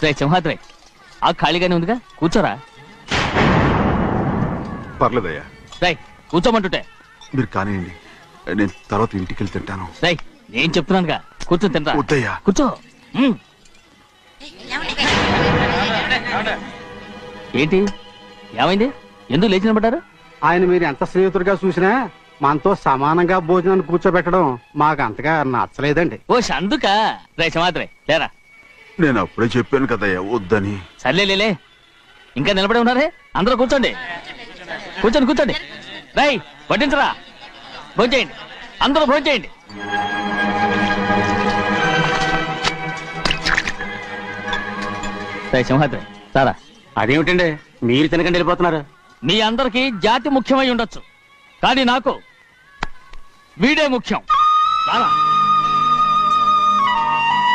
రే సింహాద్రి, ఆ ఖాళీగానే ఉందిగా, కూర్చోరా. పర్లేదయ్యా. రై కూర్చోమంటుంటే. మీరు కానివ్వండి, నేను తర్వాత ఇంటికి వెళ్ళి తింటాను. రై నేను చెప్తున్నానుగా, కూర్చొని తింటా. వద్దయ్యా. కూర్చో. ఏంటి ఏమైంది? ఎందుకు లేచి నిలబడ్డారు? ఆయన మీరు ఎంత స్నేహితుడిగా చూసినా మనతో సమానంగా భోజనాన్ని కూర్చోబెట్టడం మాకు అంతగా నచ్చలేదండి. ఓ అందుక. రే సింహాద్రి లేరా. నేను అప్పుడే చెప్పాను కదయ్యా వద్దని. సర్లేలే, ఇంకా నిలబడి ఉన్నారే, అందరూ కూర్చోండి. కూర్చోండి కూర్చోండి. రై వడ్డించరా, భోంచేయండి, అందరూ భోంచేయండి. రై సింహాద్రి సారా. అదేమిటండి మీరు తినకండి వెళ్ళిపోతున్నారు? మీ అందరికీ జాతి ముఖ్యమై ఉండొచ్చు, కానీ నాకు వీడే ముఖ్యం. రారా.